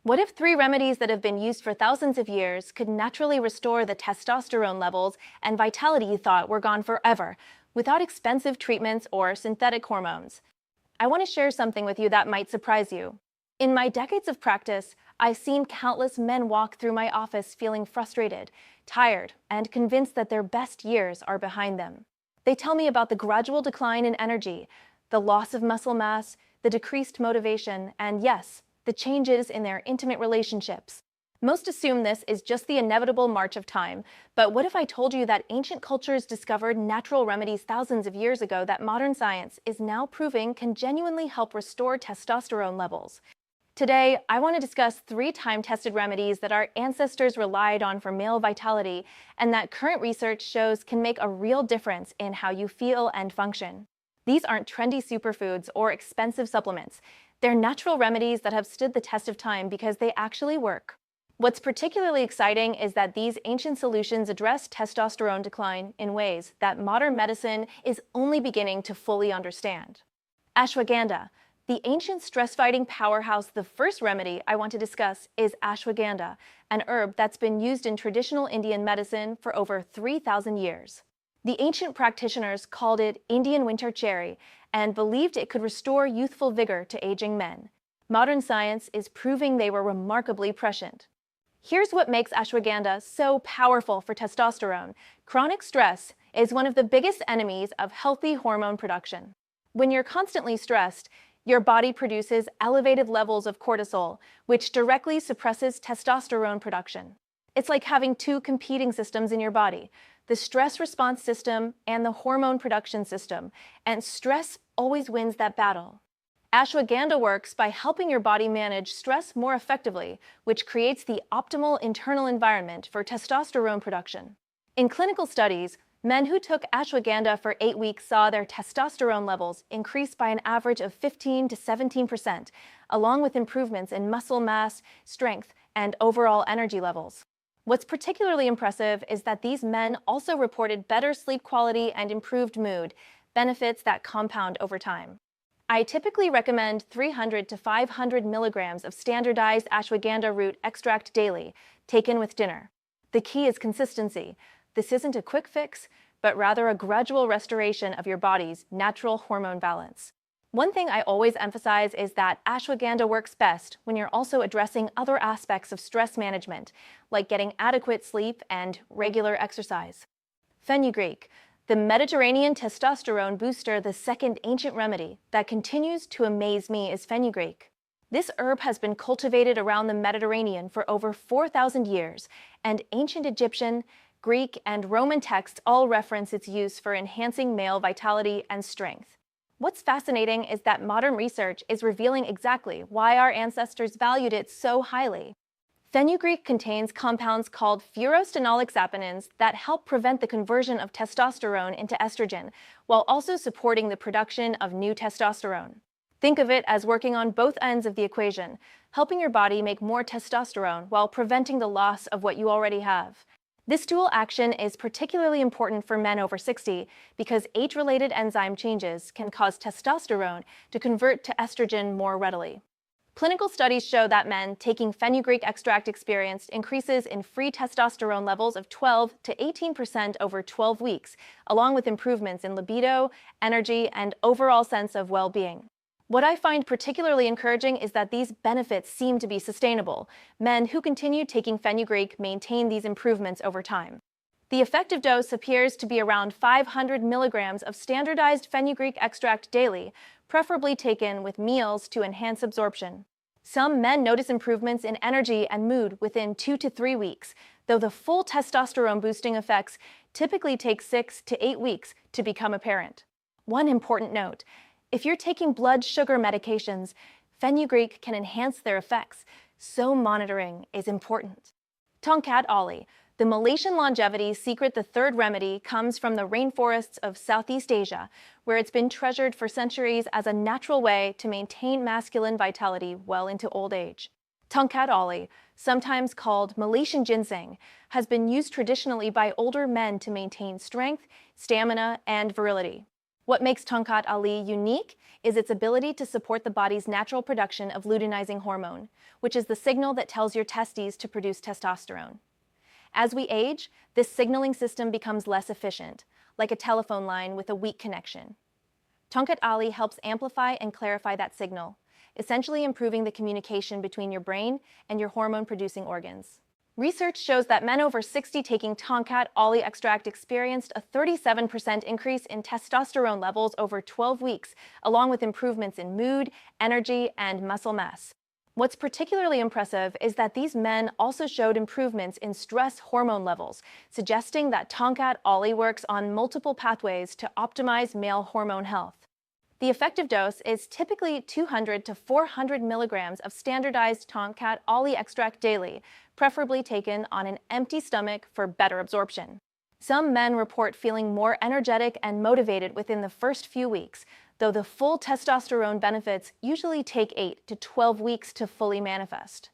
What if three remedies that have been used for thousands of years could naturally restore the testosterone levels and vitality you thought were gone forever, without expensive treatments or synthetic hormones? I want to share something with you that might surprise you. In my decades of practice, I've seen countless men walk through my office feeling frustrated, tired, and convinced that their best years are behind them. They tell me about the gradual decline in energy, the loss of muscle mass, the decreased motivation, and yes, the changes in their intimate relationships. Most assume this is just the inevitable march of time, but what if I told you that ancient cultures discovered natural remedies thousands of years ago that modern science is now proving can genuinely help restore testosterone levels? Today, I want to discuss three time-tested remedies that our ancestors relied on for male vitality and that current research shows can make a real difference in how you feel and function. These aren't trendy superfoods or expensive supplements. They're natural remedies that have stood the test of time because they actually work. What's particularly exciting is that these ancient solutions address testosterone decline in ways that modern medicine is only beginning to fully understand. Ashwagandha. The ancient stress-fighting powerhouse, the first remedy I want to discuss is ashwagandha, an herb that's been used in traditional Indian medicine for over 3,000 years. The ancient practitioners called it Indian winter cherry and believed it could restore youthful vigor to aging men. Modern science is proving they were remarkably prescient. Here's what makes ashwagandha so powerful for testosterone. Chronic stress is one of the biggest enemies of healthy hormone production. When you're constantly stressed, your body produces elevated levels of cortisol, which directly suppresses testosterone production. It's like having two competing systems in your body, the stress response system and the hormone production system, and stress always wins that battle. Ashwagandha works by helping your body manage stress more effectively, which creates the optimal internal environment for testosterone production. In clinical studies, men who took ashwagandha for 8 weeks saw their testosterone levels increase by an average of 15 to 17%, along with improvements in muscle mass, strength, and overall energy levels. What's particularly impressive is that these men also reported better sleep quality and improved mood, benefits that compound over time. I typically recommend 300 to 500 milligrams of standardized ashwagandha root extract daily, taken with dinner. The key is consistency. This isn't a quick fix, but rather a gradual restoration of your body's natural hormone balance. One thing I always emphasize is that ashwagandha works best when you're also addressing other aspects of stress management, like getting adequate sleep and regular exercise. Fenugreek, the Mediterranean testosterone booster, the second ancient remedy that continues to amaze me is fenugreek. This herb has been cultivated around the Mediterranean for over 4,000 years, and ancient Egyptian, Greek, and Roman texts all reference its use for enhancing male vitality and strength. What's fascinating is that modern research is revealing exactly why our ancestors valued it so highly. Fenugreek contains compounds called furostenolic saponins that help prevent the conversion of testosterone into estrogen, while also supporting the production of new testosterone. Think of it as working on both ends of the equation, helping your body make more testosterone while preventing the loss of what you already have. This dual action is particularly important for men over 60 because age-related enzyme changes can cause testosterone to convert to estrogen more readily. Clinical studies show that men taking fenugreek extract experienced increases in free testosterone levels of 12 to 18% over 12 weeks, along with improvements in libido, energy, and overall sense of well-being. What I find particularly encouraging is that these benefits seem to be sustainable. Men who continue taking fenugreek maintain these improvements over time. The effective dose appears to be around 500 milligrams of standardized fenugreek extract daily, preferably taken with meals to enhance absorption. Some men notice improvements in energy and mood within 2 to 3 weeks, though the full testosterone boosting effects typically take 6 to 8 weeks to become apparent. One important note: if you're taking blood sugar medications, fenugreek can enhance their effects, so monitoring is important. Tongkat Ali, the Malaysian longevity's secret, the third remedy, comes from the rainforests of Southeast Asia, where it's been treasured for centuries as a natural way to maintain masculine vitality well into old age. Tongkat Ali, sometimes called Malaysian ginseng, has been used traditionally by older men to maintain strength, stamina, and virility. What makes Tongkat Ali unique is its ability to support the body's natural production of luteinizing hormone, which is the signal that tells your testes to produce testosterone. As we age, this signaling system becomes less efficient, like a telephone line with a weak connection. Tongkat Ali helps amplify and clarify that signal, essentially improving the communication between your brain and your hormone-producing organs. Research shows that men over 60 taking Tongkat Ali extract experienced a 37% increase in testosterone levels over 12 weeks, along with improvements in mood, energy, and muscle mass. What's particularly impressive is that these men also showed improvements in stress hormone levels, suggesting that Tongkat Ali works on multiple pathways to optimize male hormone health. The effective dose is typically 200 to 400 milligrams of standardized Tongkat Ali extract daily, preferably taken on an empty stomach for better absorption. Some men report feeling more energetic and motivated within the first few weeks, though the full testosterone benefits usually take 8 to 12 weeks to fully manifest.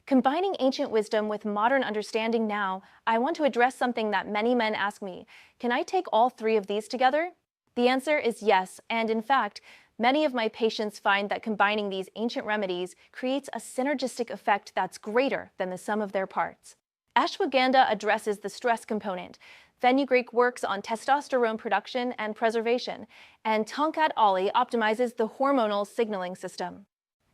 Combining ancient wisdom with modern understanding now, I want to address something that many men ask me: can I take all three of these together? The answer is yes, and in fact, many of my patients find that combining these ancient remedies creates a synergistic effect that's greater than the sum of their parts. Ashwagandha addresses the stress component, fenugreek works on testosterone production and preservation, and Tongkat Ali optimizes the hormonal signaling system.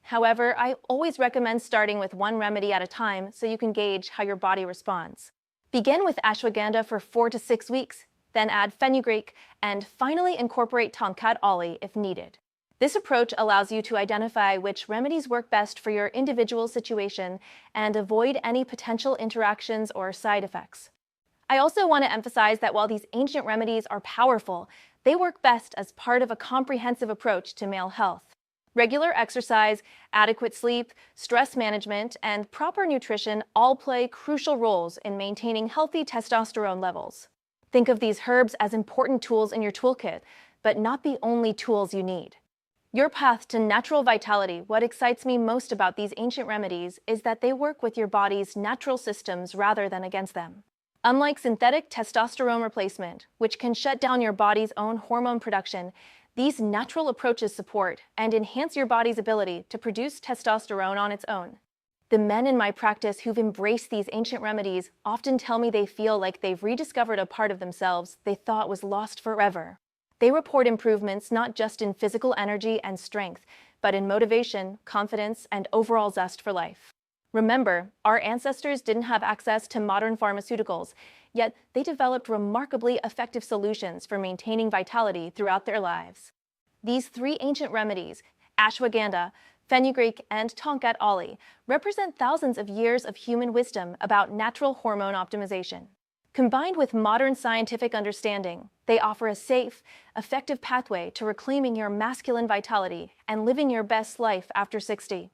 However, I always recommend starting with one remedy at a time so you can gauge how your body responds. Begin with ashwagandha for 4 to 6 weeks, then add fenugreek, and finally incorporate Tongkat Ali if needed. This approach allows you to identify which remedies work best for your individual situation and avoid any potential interactions or side effects. I also want to emphasize that while these ancient remedies are powerful, they work best as part of a comprehensive approach to male health. Regular exercise, adequate sleep, stress management, and proper nutrition all play crucial roles in maintaining healthy testosterone levels. Think of these herbs as important tools in your toolkit, but not the only tools you need. Your path to natural vitality. What excites me most about these ancient remedies is that they work with your body's natural systems rather than against them. Unlike synthetic testosterone replacement, which can shut down your body's own hormone production, these natural approaches support and enhance your body's ability to produce testosterone on its own. The men in my practice who've embraced these ancient remedies often tell me they feel like they've rediscovered a part of themselves they thought was lost forever. They report improvements not just in physical energy and strength, but in motivation, confidence, and overall zest for life. Remember, our ancestors didn't have access to modern pharmaceuticals, yet they developed remarkably effective solutions for maintaining vitality throughout their lives. These three ancient remedies, ashwagandha, fenugreek, and Tongkat Ali, represent thousands of years of human wisdom about natural hormone optimization. Combined with modern scientific understanding, they offer a safe, effective pathway to reclaiming your masculine vitality and living your best life after 60.